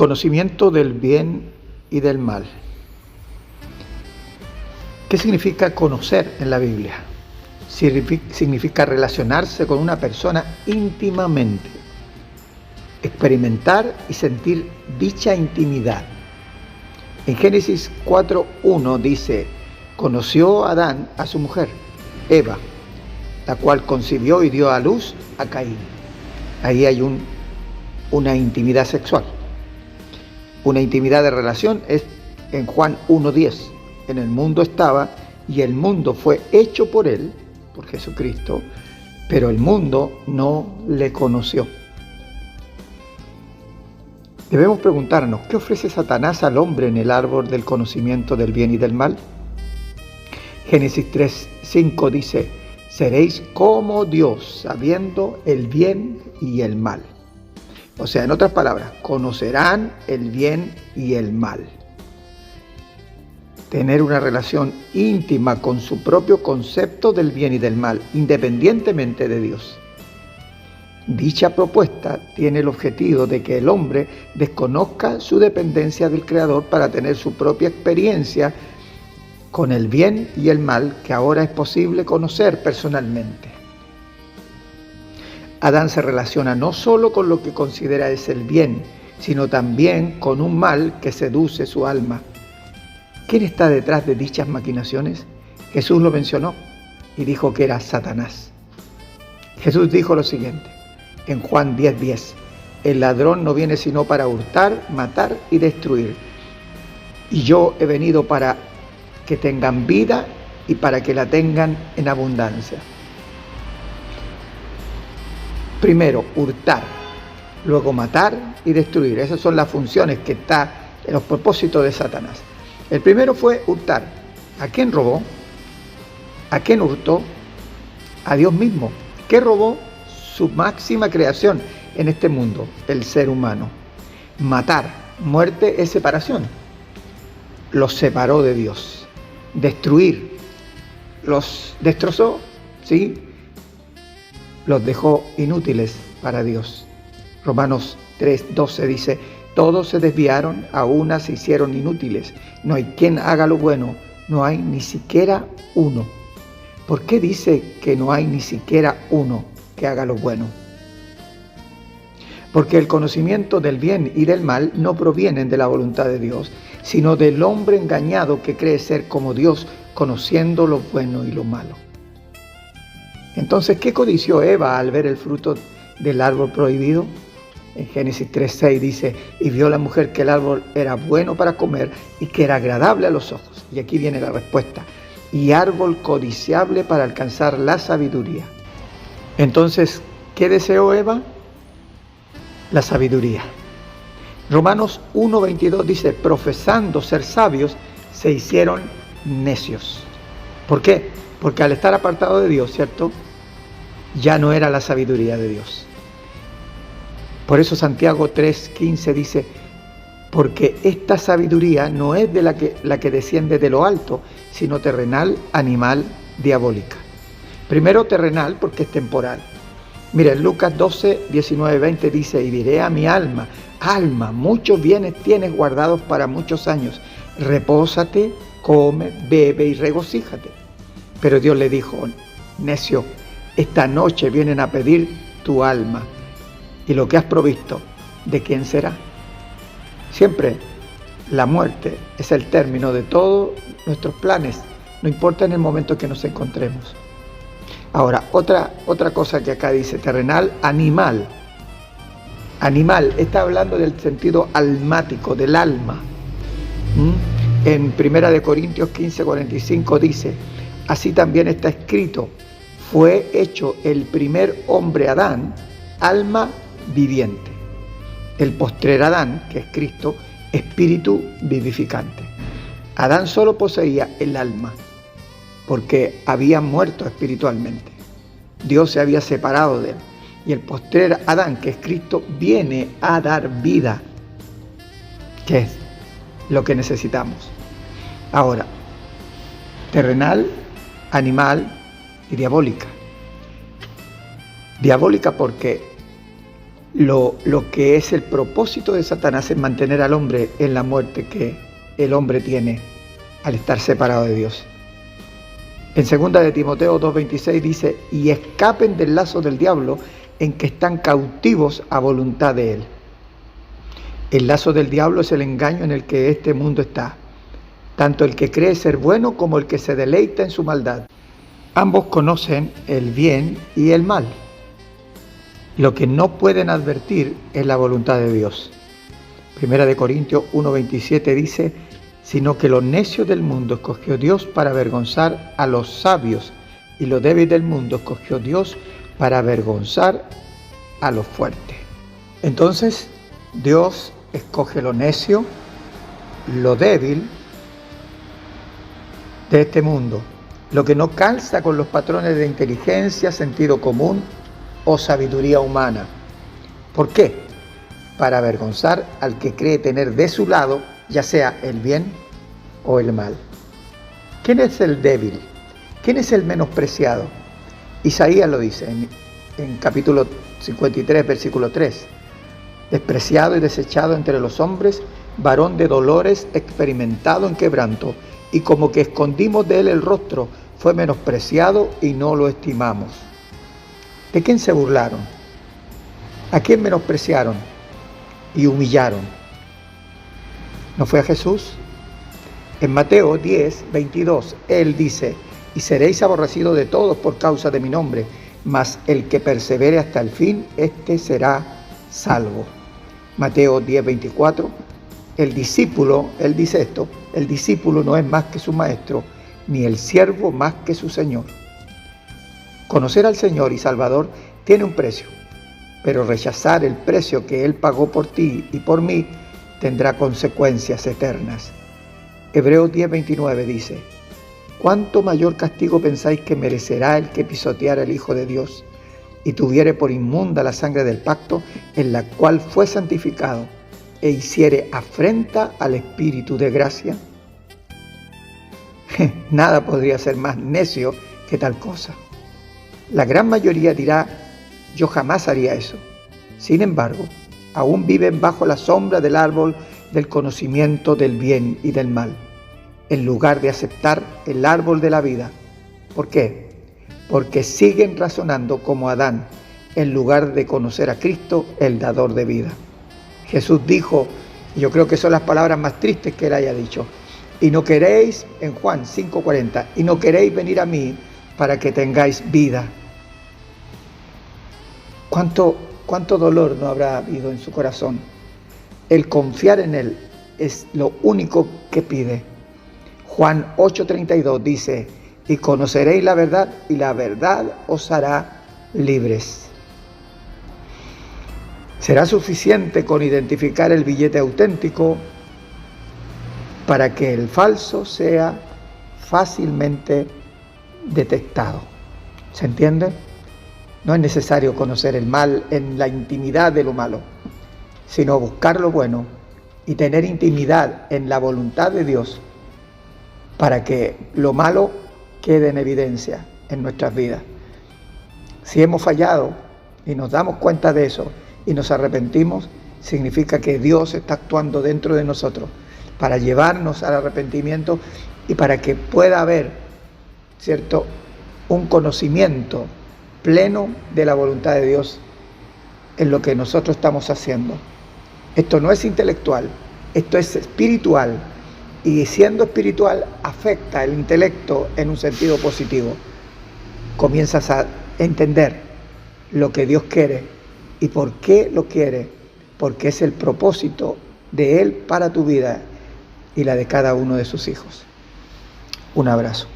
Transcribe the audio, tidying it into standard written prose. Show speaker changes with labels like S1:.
S1: conocimiento del bien y del mal. ¿Qué significa conocer en la Biblia? Significa relacionarse con una persona íntimamente, experimentar y sentir dicha intimidad. En Génesis 4:1 dice: conoció Adán a su mujer, Eva, la cual concibió y dio a luz a Caín. Ahí hay una intimidad sexual. Una intimidad de relación es en Juan 1:10. En el mundo estaba, y el mundo fue hecho por él, por Jesucristo, pero el mundo no le conoció. Debemos preguntarnos, ¿qué ofrece Satanás al hombre en el árbol del conocimiento del bien y del mal? Génesis 3:5 dice: seréis como Dios, sabiendo el bien y el mal. O sea, en otras palabras, conocerán el bien y el mal. Tener una relación íntima con su propio concepto del bien y del mal, independientemente de Dios. Dicha propuesta tiene el objetivo de que el hombre desconozca su dependencia del Creador para tener su propia experiencia con el bien y el mal que ahora es posible conocer personalmente. Adán se relaciona no solo con lo que considera es el bien, sino también con un mal que seduce su alma. ¿Quién está detrás de dichas maquinaciones? Jesús lo mencionó y dijo que era Satanás. Jesús dijo lo siguiente en Juan 10:10: el ladrón no viene sino para hurtar, matar y destruir. Y yo he venido para que tengan vida y para que la tengan en abundancia. Primero, hurtar, luego matar y destruir. Esas son las funciones que están en los propósitos de Satanás. El primero fue hurtar. ¿A quién robó? ¿A quién hurtó? A Dios mismo. ¿Qué robó? Su máxima creación en este mundo, el ser humano. Matar, muerte es separación. Los separó de Dios. Destruir, los destrozó, ¿sí? Los dejó inútiles para Dios. Romanos 3:12 dice: todos se desviaron, a una se hicieron inútiles. No hay quien haga lo bueno, no hay ni siquiera uno. ¿Por qué dice que no hay ni siquiera uno que haga lo bueno? Porque el conocimiento del bien y del mal no provienen de la voluntad de Dios, sino del hombre engañado que cree ser como Dios, conociendo lo bueno y lo malo. Entonces, ¿qué codició Eva al ver el fruto del árbol prohibido? En Génesis 3:6 dice: y vio la mujer que el árbol era bueno para comer y que era agradable a los ojos. Y aquí viene la respuesta: y árbol codiciable para alcanzar la sabiduría. Entonces, ¿qué deseó Eva? La sabiduría. Romanos 1:22 dice: profesando ser sabios, se hicieron necios. ¿Por qué? Porque al estar apartado de Dios, ¿cierto?, ya no era la sabiduría de Dios. Por eso Santiago 3:15 dice: porque esta sabiduría no es de la que desciende de lo alto, sino terrenal, animal, diabólica. Primero terrenal, porque es temporal. Miren, Lucas 12:19-20 dice: y diré a mi alma: alma, muchos bienes tienes guardados para muchos años, repósate, come, bebe y regocíjate. Pero Dios le dijo: necio, esta noche vienen a pedir tu alma, y lo que has provisto, ¿de quién será? Siempre la muerte es el término de todos nuestros planes, no importa en el momento que nos encontremos. Ahora, otra cosa que acá dice: terrenal, animal. Animal, está hablando del sentido almático, del alma. En 1 Corintios 15:45 dice: así también está escrito: fue hecho el primer hombre Adán, alma viviente. El postrer Adán, que es Cristo, espíritu vivificante. Adán solo poseía el alma, porque había muerto espiritualmente. Dios se había separado de él. Y el postrer Adán, que es Cristo, viene a dar vida, que es lo que necesitamos. Ahora, terrenal, animal y diabólica. Diabólica porque lo que es el propósito de Satanás es mantener al hombre en la muerte que el hombre tiene al estar separado de Dios. En 2 de Timoteo 2:26 dice: y escapen del lazo del diablo en que están cautivos a voluntad de él. El lazo del diablo es el engaño en el que este mundo está, tanto el que cree ser bueno como el que se deleita en su maldad. Ambos conocen el bien y el mal. Lo que no pueden advertir es la voluntad de Dios. 1 Corintios 1:27 dice: sino que lo necio del mundo escogió Dios para avergonzar a los sabios, y lo débil del mundo escogió Dios para avergonzar a los fuertes. Entonces, Dios escoge lo necio, lo débil de este mundo, lo que no calza con los patrones de inteligencia, sentido común o sabiduría humana. ¿Por qué? Para avergonzar al que cree tener de su lado ya sea el bien o el mal. ¿Quién es el débil? ¿Quién es el menospreciado? Isaías lo dice en capítulo 53, versículo 3. Despreciado y desechado entre los hombres, varón de dolores, experimentado en quebranto, y como que escondimos de él el rostro, fue menospreciado y no lo estimamos. ¿De quién se burlaron? ¿A quién menospreciaron y humillaron? ¿No fue a Jesús? En Mateo 10:22, Él dice: y seréis aborrecidos de todos por causa de mi nombre, mas el que persevere hasta el fin, éste será salvo. Mateo 10:24, el discípulo, Él dice esto: el discípulo no es más que su maestro, ni el siervo más que su Señor. Conocer al Señor y Salvador tiene un precio, pero rechazar el precio que Él pagó por ti y por mí tendrá consecuencias eternas. Hebreos 10:29 dice: ¿cuánto mayor castigo pensáis que merecerá el que pisoteara al Hijo de Dios y tuviere por inmunda la sangre del pacto en la cual fue santificado e hiciere afrenta al Espíritu de gracia? Nada podría ser más necio que tal cosa. La gran mayoría dirá: yo jamás haría eso. Sin embargo, aún viven bajo la sombra del árbol del conocimiento del bien y del mal, en lugar de aceptar el árbol de la vida. ¿Por qué? Porque siguen razonando como Adán, en lugar de conocer a Cristo, el dador de vida. Jesús dijo, y yo creo que son las palabras más tristes que él haya dicho: y no queréis, en Juan 5:40, y no queréis venir a mí para que tengáis vida. ¿Cuánto dolor no habrá habido en su corazón? El confiar en Él es lo único que pide. Juan 8:32 dice: y conoceréis la verdad, y la verdad os hará libres. Será suficiente con identificar el billete auténtico para que el falso sea fácilmente detectado. ¿Se entiende? No es necesario conocer el mal en la intimidad de lo malo, sino buscar lo bueno y tener intimidad en la voluntad de Dios para que lo malo quede en evidencia en nuestras vidas. Si hemos fallado y nos damos cuenta de eso y nos arrepentimos, significa que Dios está actuando dentro de nosotros para llevarnos al arrepentimiento y para que pueda haber, ¿cierto?, un conocimiento pleno de la voluntad de Dios en lo que nosotros estamos haciendo. Esto no es intelectual, esto es espiritual, y siendo espiritual afecta el intelecto en un sentido positivo. Comienzas a entender lo que Dios quiere y por qué lo quiere, porque es el propósito de Él para tu vida y la de cada uno de sus hijos. Un abrazo.